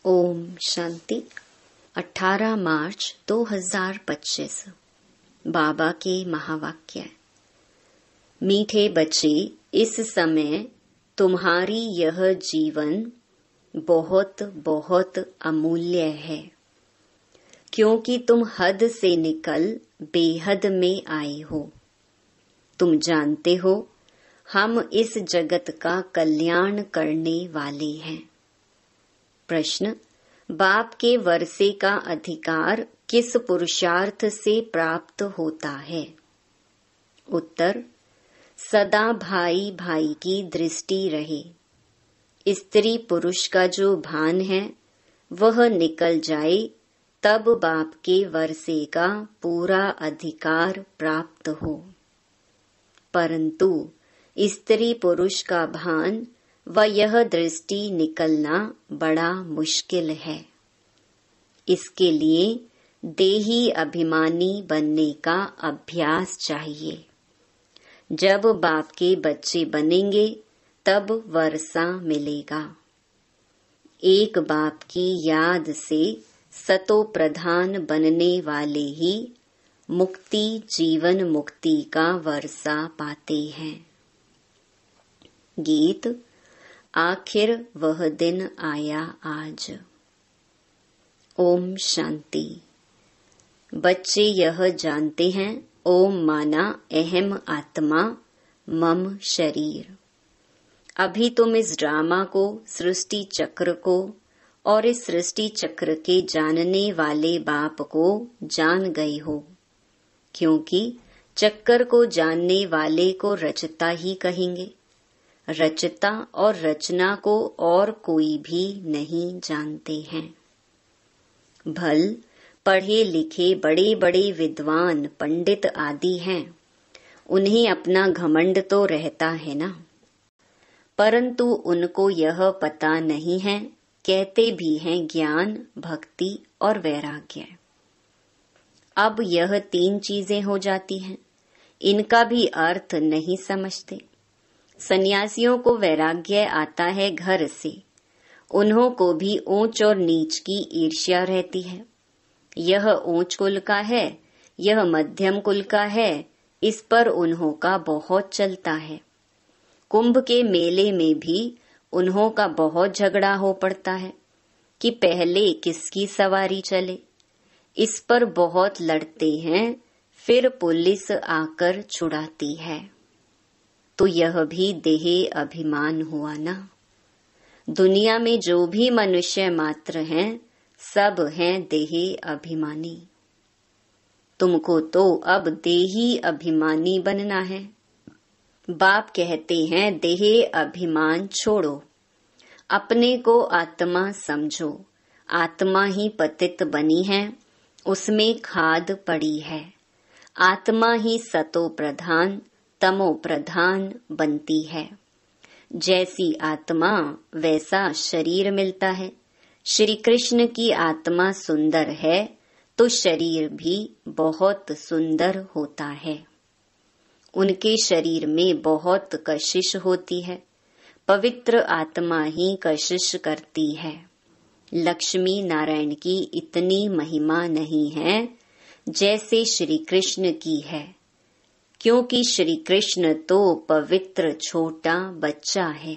ओम शांति। 18 मार्च 2025 बाबा के महावाक्य। मीठे बच्चे, इस समय तुम्हारी यह जीवन बहुत बहुत अमूल्य है, क्योंकि तुम हद से निकल बेहद में आए हो। तुम जानते हो, हम इस जगत का कल्याण करने वाले हैं। प्रश्न: बाप के वर्षे का अधिकार किस पुरुषार्थ से प्राप्त होता है? उत्तर: सदा भाई भाई की दृष्टि रहे। स्त्री पुरुष का जो भान है वह निकल जाए, तब बाप के वर्षे का पूरा अधिकार प्राप्त हो। परंतु स्त्री पुरुष का भान व यह दृष्टि निकलना बड़ा मुश्किल है। इसके लिए देही अभिमानी बनने का अभ्यास चाहिए। जब बाप के बच्चे बनेंगे तब वर्षा मिलेगा। एक बाप की याद से सतो प्रधान बनने वाले ही मुक्ति जीवन मुक्ति का वर्षा पाते हैं। गीत। आखिर वह दिन आया आज। ओम शांति। बच्चे यह जानते हैं, ओम माना अहम आत्मा मम शरीर। अभी तुम इस ड्रामा को, सृष्टि चक्र को और इस सृष्टि चक्र के जानने वाले बाप को जान गए हो, क्योंकि चक्कर को जानने वाले को रचता ही कहेंगे। रचता और रचना को और कोई भी नहीं जानते हैं। भल पढ़े लिखे बड़े बड़े विद्वान पंडित आदि हैं, उन्हें अपना घमंड तो रहता है ना, परंतु उनको यह पता नहीं है, कहते भी हैं ज्ञान, भक्ति और वैराग्य। अब यह 3 चीजें हो जाती हैं, इनका भी अर्थ नहीं समझते। सन्यासियों को वैराग्य आता है घर से, उन्हों को भी ऊंच और नीच की ईर्ष्या रहती है। यह ऊंच कुल का है, यह मध्यम कुल का है, इस पर उन्हों का बहुत चलता है। कुंभ के मेले में भी उन्हों का बहुत झगड़ा हो पड़ता है कि पहले किसकी सवारी चले। इस पर बहुत लड़ते हैं, फिर पुलिस आकर छुड़ाती है। तो यह भी देह अभिमान हुआ ना। दुनिया में जो भी मनुष्य मात्र हैं, सब हैं देह अभिमानी। तुमको तो अब देही अभिमानी बनना है। बाप कहते हैं, देह अभिमान छोड़ो, अपने को आत्मा समझो। आत्मा ही पतित बनी है, उसमें खाद पड़ी है। आत्मा ही सतो प्रधान तमो प्रधान बनती है। जैसी आत्मा वैसा शरीर मिलता है। श्री कृष्ण की आत्मा सुंदर है तो शरीर भी बहुत सुंदर होता है। उनके शरीर में बहुत कशिश होती है। पवित्र आत्मा ही कशिश करती है। लक्ष्मी नारायण की इतनी महिमा नहीं है जैसे श्री कृष्ण की है, क्योंकि श्री कृष्ण तो पवित्र छोटा बच्चा है।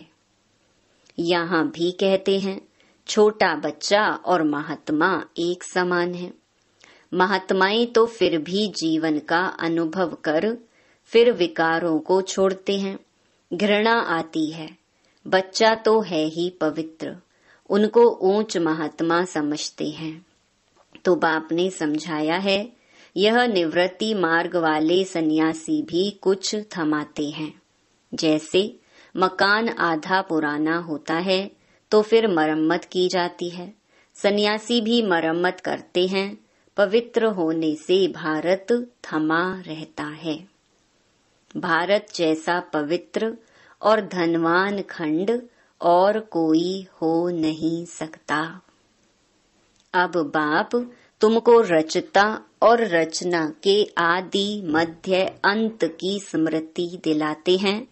यहाँ भी कहते हैं, छोटा बच्चा और महात्मा एक समान है। महात्माएं तो फिर भी जीवन का अनुभव कर फिर विकारों को छोड़ते हैं। घृणा आती है। बच्चा तो है ही पवित्र, उनको ऊंच महात्मा समझते हैं। तो बाप ने समझाया है, यह निवृत्ति मार्ग वाले सन्यासी भी कुछ थमाते हैं। जैसे मकान आधा पुराना होता है तो फिर मरम्मत की जाती है, सन्यासी भी मरम्मत करते हैं। पवित्र होने से भारत थमा रहता है। भारत जैसा पवित्र और धनवान खंड और कोई हो नहीं सकता। अब बाप तुमको रचता और रचना के आदि मध्य अंत की स्मृति दिलाते हैं,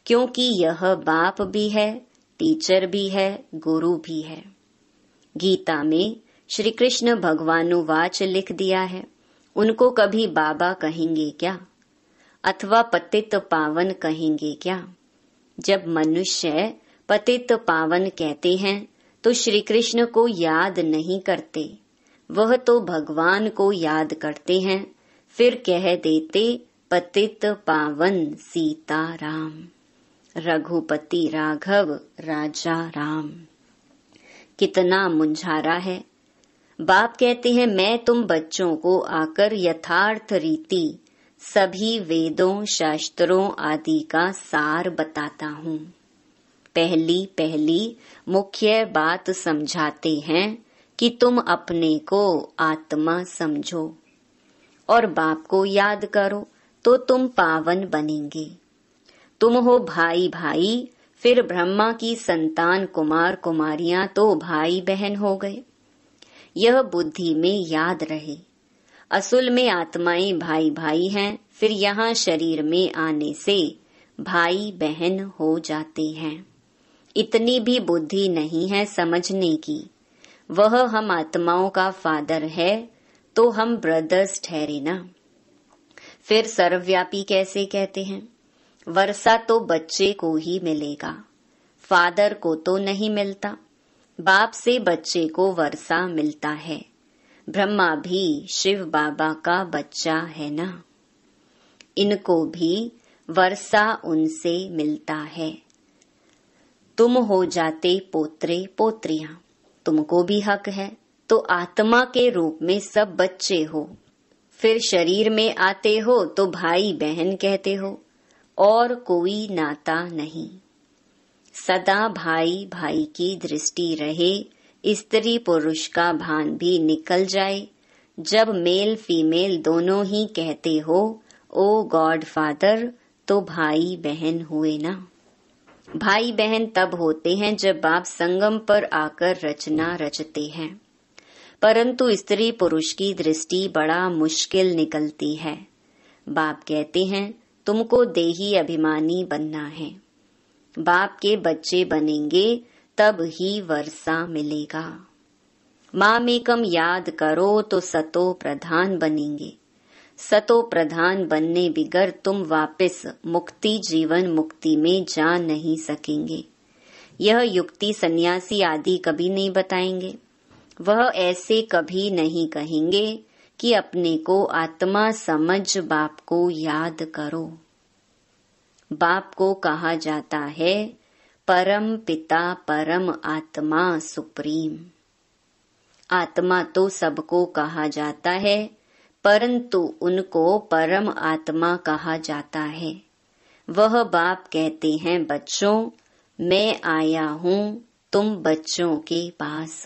क्योंकि यह बाप भी है, टीचर भी है, गुरु भी है। गीता में श्री कृष्ण भगवानुवाच लिख दिया है। उनको कभी बाबा कहेंगे क्या, अथवा पतित पावन कहेंगे क्या? जब मनुष्य पतित पावन कहते हैं तो श्री कृष्ण को याद नहीं करते, वह तो भगवान को याद करते हैं। फिर कह देते पतित पावन सीताराम, रघुपति राघव राजा राम। कितना मुंझारा है। बाप कहते हैं मैं तुम बच्चों को आकर यथार्थ रीति सभी वेदों शास्त्रों आदि का सार बताता हूँ। पहली मुख्य बात समझाते हैं कि तुम अपने को आत्मा समझो और बाप को याद करो तो तुम पावन बनेंगे। तुम हो भाई भाई, फिर ब्रह्मा की संतान कुमार कुमारियां तो भाई बहन हो गए। यह बुद्धि में याद रहे। असल में आत्माएं भाई भाई हैं, फिर यहाँ शरीर में आने से भाई बहन हो जाते हैं। इतनी भी बुद्धि नहीं है समझने की। वह हम आत्माओं का फादर है तो हम ब्रदर्स ठहरे ना। फिर सर्वव्यापी कैसे कहते हैं? वर्षा तो बच्चे को ही मिलेगा, फादर को तो नहीं मिलता। बाप से बच्चे को वर्षा मिलता है। ब्रह्मा भी शिव बाबा का बच्चा है ना, इनको भी वर्षा उनसे मिलता है। तुम हो जाते पोत्रे पोत्रियां, तुमको भी हक है। तो आत्मा के रूप में सब बच्चे हो, फिर शरीर में आते हो तो भाई बहन कहते हो और कोई नाता नहीं। सदा भाई भाई की दृष्टि रहे, स्त्री पुरुष का भान भी निकल जाए। जब मेल फीमेल दोनों ही कहते हो ओ गॉड फादर, तो भाई बहन हुए ना। भाई बहन तब होते हैं जब बाप संगम पर आकर रचना रचते हैं, परंतु स्त्री पुरुष की दृष्टि बड़ा मुश्किल निकलती है। बाप कहते हैं तुमको देही अभिमानी बनना है। बाप के बच्चे बनेंगे तब ही वर्षा मिलेगा। मामेकम याद करो तो सतो प्रधान बनेंगे। सतो प्रधान बनने बिगर तुम वापस मुक्ति जीवन मुक्ति में जा नहीं सकेंगे। यह युक्ति सन्यासी आदि कभी नहीं बताएंगे। वह ऐसे कभी नहीं कहेंगे कि अपने को आत्मा समझ बाप को याद करो। बाप को कहा जाता है परम पिता परम आत्मा सुप्रीम। आत्मा तो सबको कहा जाता है, परंतु उनको परम आत्मा कहा जाता है। वह बाप कहते हैं बच्चों, मैं आया हूँ तुम बच्चों के पास।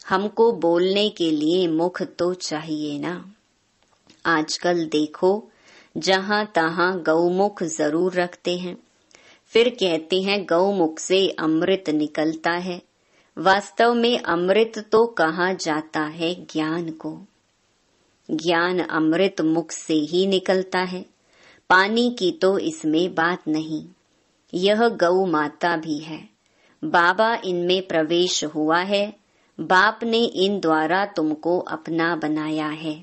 हमको बोलने के लिए मुख तो चाहिए ना। आजकल देखो जहाँ तहाँ गौमुख जरूर रखते हैं, फिर कहते हैं गौमुख से अमृत निकलता है। वास्तव में अमृत तो कहा जाता है ज्ञान को। ज्ञान अमृत मुख से ही निकलता है, पानी की तो इसमें बात नहीं। यह गौ माता भी है, बाबा इनमें प्रवेश हुआ है। बाप ने इन द्वारा तुमको अपना बनाया है।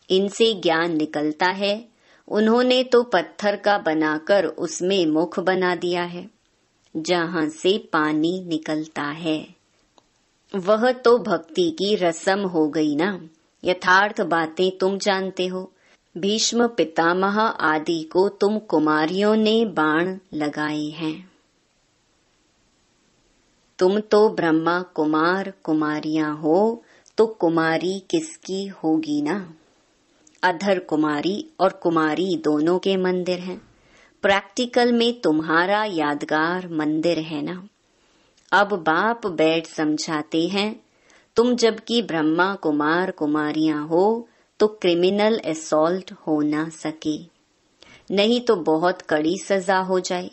इनसे ज्ञान निकलता है। उन्होंने तो पत्थर का बनाकर उसमें मुख बना दिया है, जहाँ से पानी निकलता है। वह तो भक्ति की रस्म हो गई ना। यथार्थ बातें तुम जानते हो। भीष्म पितामह आदि को तुम कुमारियों ने बाण लगाए हैं। तुम तो ब्रह्मा कुमार कुमारियां हो, तो कुमारी किसकी होगी ना। अधर कुमारी और कुमारी दोनों के मंदिर हैं। प्रैक्टिकल में तुम्हारा यादगार मंदिर है ना। अब बाप बैठ समझाते हैं तुम जबकि ब्रह्मा कुमार कुमारियां हो तो क्रिमिनल असॉल्ट हो ना सके, नहीं तो बहुत कड़ी सजा हो जाए।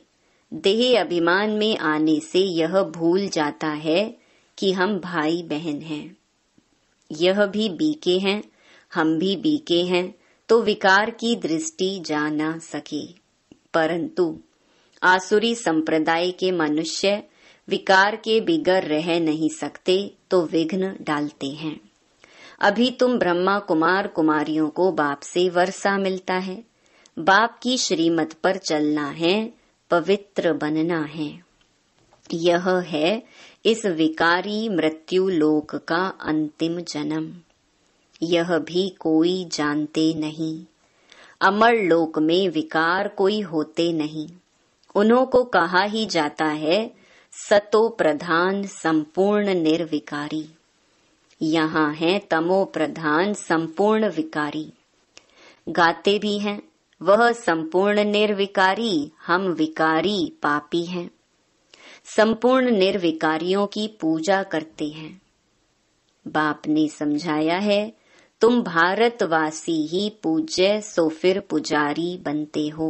देह अभिमान में आने से यह भूल जाता है कि हम भाई बहन हैं। यह भी बीके हैं, हम भी बीके हैं, तो विकार की दृष्टि जा ना सके। परंतु आसुरी संप्रदाय के मनुष्य विकार के बिगर रह नहीं सकते तो विघ्न डालते हैं। अभी तुम ब्रह्मा कुमार कुमारियों को बाप से वर्षा मिलता है। बाप की श्रीमत पर चलना है, पवित्र बनना है। यह है इस विकारी मृत्यु लोक का अंतिम जन्म। यह भी कोई जानते नहीं। अमर लोक में विकार कोई होते नहीं। उन्हों को कहा ही जाता है सतो प्रधान संपूर्ण निर्विकारी। यहाँ है तमो प्रधान संपूर्ण विकारी। गाते भी हैं वह संपूर्ण निर्विकारी, हम विकारी पापी हैं। संपूर्ण निर्विकारियों की पूजा करते हैं। बाप ने समझाया है तुम भारतवासी ही पूज्य सो फिर पुजारी बनते हो।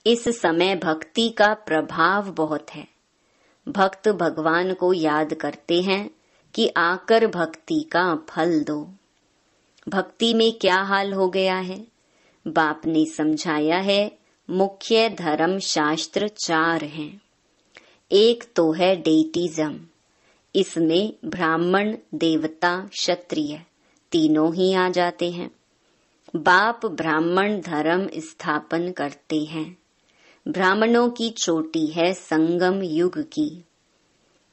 इस समय भक्ति का प्रभाव बहुत है। भक्त भगवान को याद करते हैं कि आकर भक्ति का फल दो। भक्ति में क्या हाल हो गया है? बाप ने समझाया है मुख्य धर्म शास्त्र 4 हैं। एक तो है डेटिज्म, इसमें ब्राह्मण देवता क्षत्रिय तीनों ही आ जाते हैं। बाप ब्राह्मण धर्म स्थापन करते हैं। ब्राह्मणों की चोटी है संगम युग की।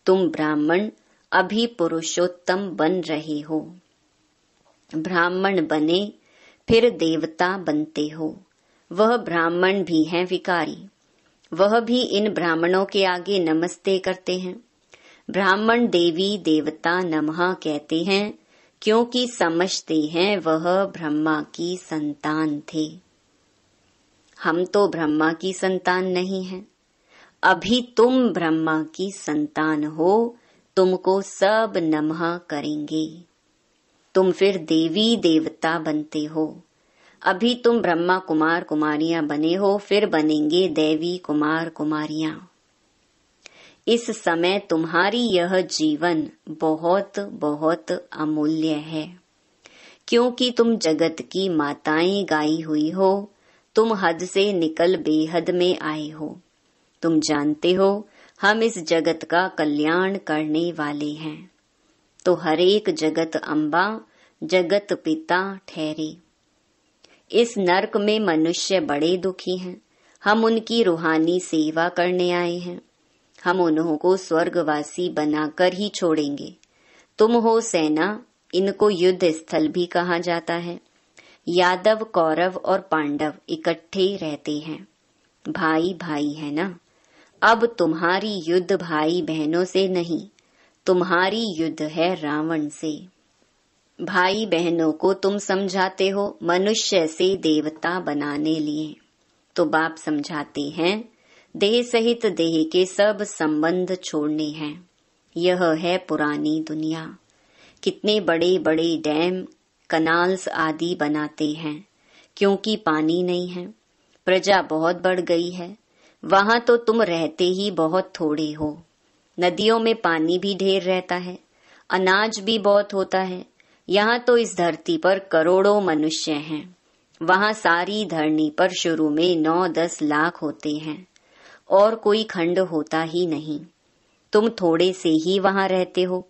तुम ब्राह्मण अभी पुरुषोत्तम बन रहे हो। ब्राह्मण बने फिर देवता बनते हो। वह ब्राह्मण भी हैं विकारी। वह भी इन ब्राह्मणों के आगे नमस्ते करते हैं। ब्राह्मण देवी देवता नमः कहते हैं क्योंकि समझते हैं वह ब्रह्मा की संतान थे। हम तो ब्रह्मा की संतान नहीं हैं। अभी तुम ब्रह्मा की संतान हो, तुमको सब नमः करेंगे। तुम फिर देवी देवता बनते हो। अभी तुम ब्रह्मा कुमार कुमारियां बने हो, फिर बनेंगे देवी कुमार कुमारियां। इस समय तुम्हारी यह जीवन बहुत बहुत अमूल्य है, क्योंकि तुम जगत की माताएं गाई हुई हो। तुम हद से निकल बेहद में आए हो। तुम जानते हो हम इस जगत का कल्याण करने वाले हैं, तो हरेक जगत अम्बा जगत पिता ठहरे। इस नरक में मनुष्य बड़े दुखी हैं। हम उनकी रूहानी सेवा करने आए हैं। हम उन्हों को स्वर्गवासी बनाकर ही छोड़ेंगे। तुम हो सेना, इनको युद्ध स्थल भी कहा जाता है। यादव कौरव और पांडव इकट्ठे रहते हैं। भाई भाई है ना। अब तुम्हारी युद्ध भाई बहनों से नहीं, तुम्हारी युद्ध है रावण से। भाई बहनों को तुम समझाते हो मनुष्य से देवता बनाने लिए, तो बाप समझाते हैं देह सहित देह के सब संबंध छोड़ने हैं। यह है पुरानी दुनिया। कितने बड़े बड़े डैम कनाल्स आदि बनाते हैं, क्योंकि पानी नहीं है। प्रजा बहुत बढ़ गई है। वहां तो तुम रहते ही बहुत थोड़े हो। नदियों में पानी भी ढेर रहता है, अनाज भी बहुत होता है। यहाँ तो इस धरती पर करोड़ों मनुष्य हैं। वहाँ सारी धरनी पर शुरू में 9-10 लाख होते हैं और कोई खंड होता ही नहीं। तुम थोड़े से ही वहाँ रहते हो।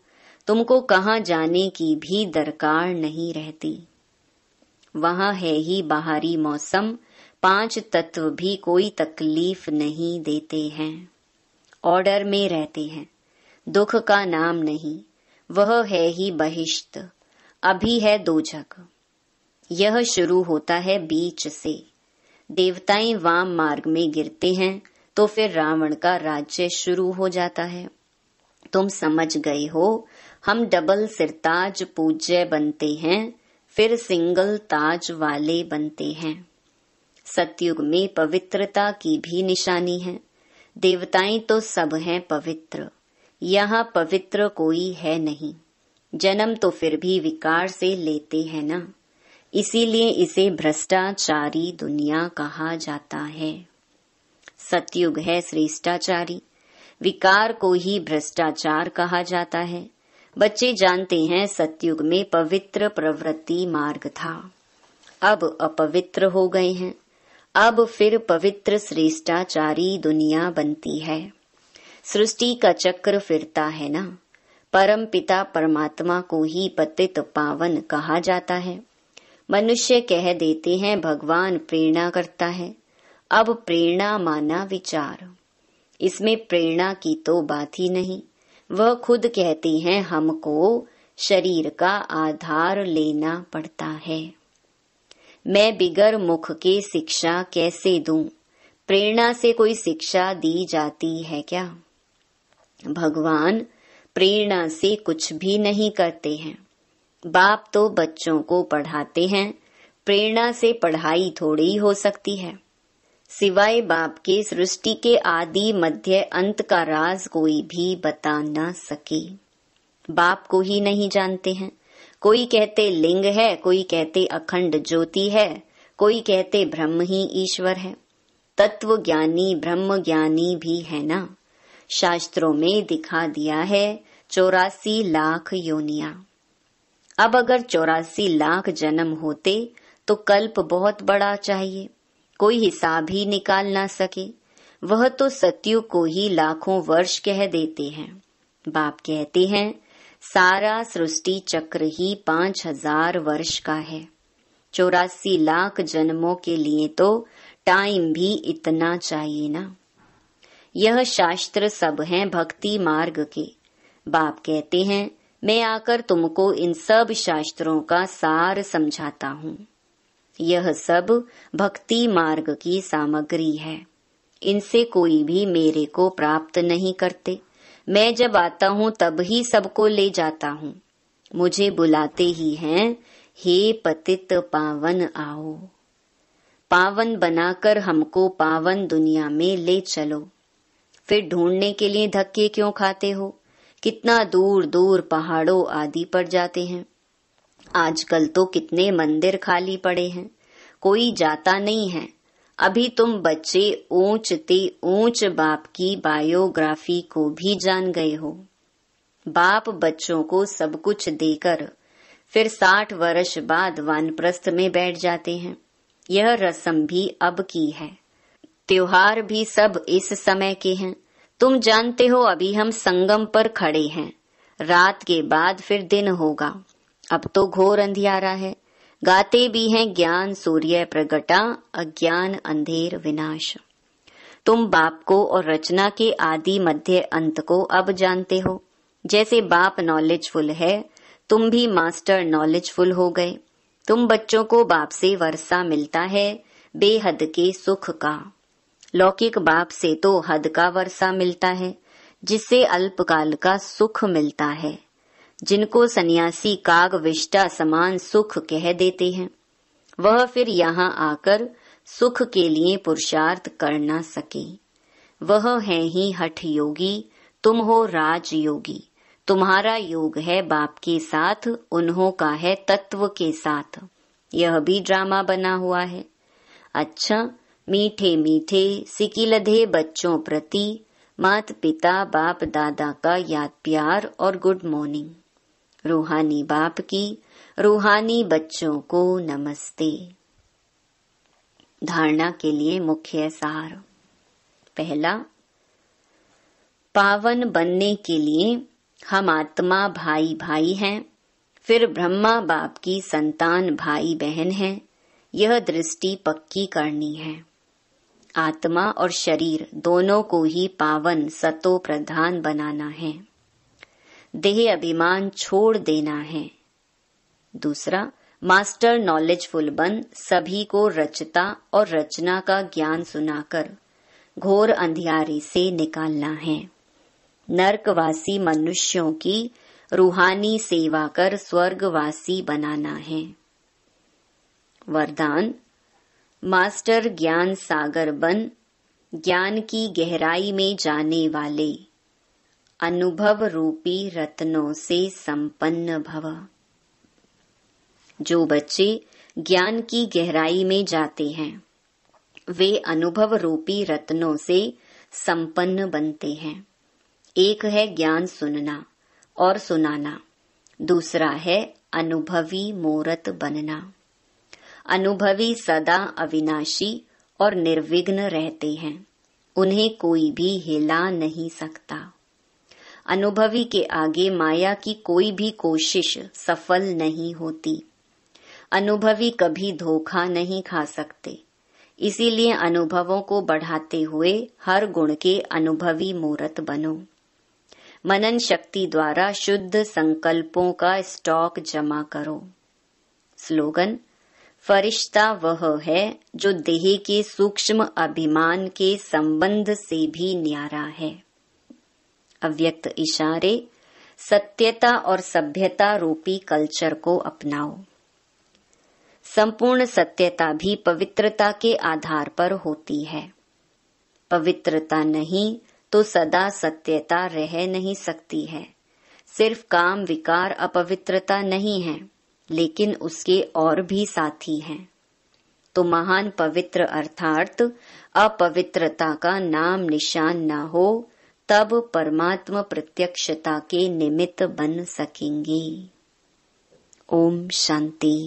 तुमको कहाँ जाने की भी दरकार नहीं रहती। वहाँ है ही बाहरी मौसम। 5 तत्व भी कोई तकलीफ नहीं देते हैं। ऑर्डर में रहते हैं। दुख का नाम नहीं, वह है ही बहिष्ट। अभी है दोजख। यह शुरू होता है बीच से। देवताएं वाम मार्ग में गिरते हैं तो फिर रावण का राज्य शुरू हो जाता है। तुम समझ गए हो हम डबल सिरताज पूज्य बनते हैं, फिर सिंगल ताज वाले बनते हैं। सतयुग में पवित्रता की भी निशानी है। देवताएं तो सब हैं पवित्र, यहाँ पवित्र कोई है नहीं। जन्म तो फिर भी विकार से लेते हैं ना, इसीलिए इसे भ्रष्टाचारी दुनिया कहा जाता है। सतयुग है श्रेष्ठाचारी, विकार को ही भ्रष्टाचार कहा जाता है। बच्चे जानते हैं सतयुग में पवित्र प्रवृत्ति मार्ग था, अब अपवित्र हो गए हैं। अब फिर पवित्र श्रेष्ठाचारी दुनिया बनती है। सृष्टि का चक्र फिरता है ना। परम पिता परमात्मा को ही पतित पावन कहा जाता है। मनुष्य कह देते हैं भगवान प्रेरणा करता है। अब प्रेरणा माना विचार, इसमें प्रेरणा की तो बात ही नहीं। वह खुद कहती हैं हमको शरीर का आधार लेना पड़ता है। मैं बिगर मुख के शिक्षा कैसे दूं? प्रेरणा से कोई शिक्षा दी जाती है क्या? भगवान प्रेरणा से कुछ भी नहीं करते हैं। बाप तो बच्चों को पढ़ाते हैं, प्रेरणा से पढ़ाई थोड़ी हो सकती है। सिवाय बाप के सृष्टि के आदि मध्य अंत का राज कोई भी बता न सके। बाप को ही नहीं जानते हैं। कोई कहते लिंग है, कोई कहते अखंड ज्योति है, कोई कहते ब्रह्म ही ईश्वर है। तत्व ज्ञानी ब्रह्म ज्ञानी भी है ना। शास्त्रों में दिखा दिया है 84 लाख योनियां। अब अगर 84 लाख जन्म होते तो कल्प बहुत बड़ा चाहिए, कोई हिसाब ही निकाल ना सके। वह तो सतयुग को ही लाखों वर्ष कह देते हैं। बाप कहते हैं सारा सृष्टि चक्र ही 5000 वर्ष का है। 84 लाख जन्मों के लिए तो टाइम भी इतना चाहिए ना। यह शास्त्र सब हैं भक्ति मार्ग के। बाप कहते हैं मैं आकर तुमको इन सब शास्त्रों का सार समझाता हूँ। यह सब भक्ति मार्ग की सामग्री है। इनसे कोई भी मेरे को प्राप्त नहीं करते। मैं जब आता हूँ तब ही सबको ले जाता हूँ। मुझे बुलाते ही हैं, हे पतित पावन आओ। पावन बनाकर हमको पावन दुनिया में ले चलो। फिर ढूंढने के लिए धक्के क्यों खाते हो? कितना दूर दूर पहाड़ों आदि पर जाते हैं। आजकल तो कितने मंदिर खाली पड़े हैं, कोई जाता नहीं है। अभी तुम बच्चे ऊंच ते ऊंच बाप की बायोग्राफी को भी जान गए हो। बाप बच्चों को सब कुछ देकर फिर 60 वर्ष बाद वानप्रस्थ में बैठ जाते हैं। यह रस्म भी अब की है। त्योहार भी सब इस समय के हैं। तुम जानते हो अभी हम संगम पर खड़े हैं। रात के बाद फिर दिन होगा। अब तो घोर अंधियारा है। गाते भी हैं ज्ञान सूर्य प्रगटा, अज्ञान अंधेर विनाश। तुम बाप को और रचना के आदि मध्य अंत को अब जानते हो। जैसे बाप नॉलेजफुल है, तुम भी मास्टर नॉलेजफुल हो गए। तुम बच्चों को बाप से वर्षा मिलता है बेहद के सुख का। लौकिक बाप से तो हद का वर्षा मिलता है, जिससे अल्पकाल का सुख मिलता है, जिनको सन्यासी काग विष्टा समान सुख कह देते हैं। वह फिर यहाँ आकर सुख के लिए पुरुषार्थ कर न सके। वह है ही हठ योगी, तुम हो राज योगी। तुम्हारा योग है बाप के साथ, उन्हों का है तत्व के साथ। यह भी ड्रामा बना हुआ है। अच्छा, मीठे मीठे सिकिलधे बच्चों प्रति मात पिता बाप दादा का याद प्यार और गुड मॉर्निंग। रूहानी बाप की रूहानी बच्चों को नमस्ते। धारणा के लिए मुख्य सार। पहला, पावन बनने के लिए हम आत्मा भाई भाई हैं, फिर ब्रह्मा बाप की संतान भाई बहन हैं। यह दृष्टि पक्की करनी है। आत्मा और शरीर दोनों को ही पावन सतो प्रधान बनाना है। देह अभिमान छोड़ देना है। दूसरा, मास्टर नॉलेजफुल बन सभी को रचता और रचना का ज्ञान सुनाकर घोर अंधियारे से निकालना है। नरकवासी मनुष्यों की रूहानी सेवा कर स्वर्गवासी बनाना है। वरदान, मास्टर ज्ञान सागर बन ज्ञान की गहराई में जाने वाले अनुभव रूपी रत्नों से संपन्न भव। जो बच्चे ज्ञान की गहराई में जाते हैं वे अनुभव रूपी रत्नों से संपन्न बनते हैं। एक है ज्ञान सुनना और सुनाना, दूसरा है अनुभवी मूरत बनना। अनुभवी सदा अविनाशी और निर्विघ्न रहते हैं। उन्हें कोई भी हिला नहीं सकता। अनुभवी के आगे माया की कोई भी कोशिश सफल नहीं होती। अनुभवी कभी धोखा नहीं खा सकते। इसीलिए अनुभवों को बढ़ाते हुए हर गुण के अनुभवी मूर्त बनो। मनन शक्ति द्वारा शुद्ध संकल्पों का स्टॉक जमा करो। स्लोगन: फरिश्ता वह है जो देह के सूक्ष्म अभिमान के संबंध से भी न्यारा है। अव्यक्त इशारे: सत्यता और सभ्यता रूपी कल्चर को अपनाओ। संपूर्ण सत्यता भी पवित्रता के आधार पर होती है। पवित्रता नहीं तो सदा सत्यता रह नहीं सकती है। सिर्फ काम विकार अपवित्रता नहीं है, लेकिन उसके और भी साथी हैं। तो महान पवित्र अर्थात अपवित्रता का नाम निशान न हो, तब परमात्मा प्रत्यक्षता के निमित्त बन सकेंगे। ओम शांति।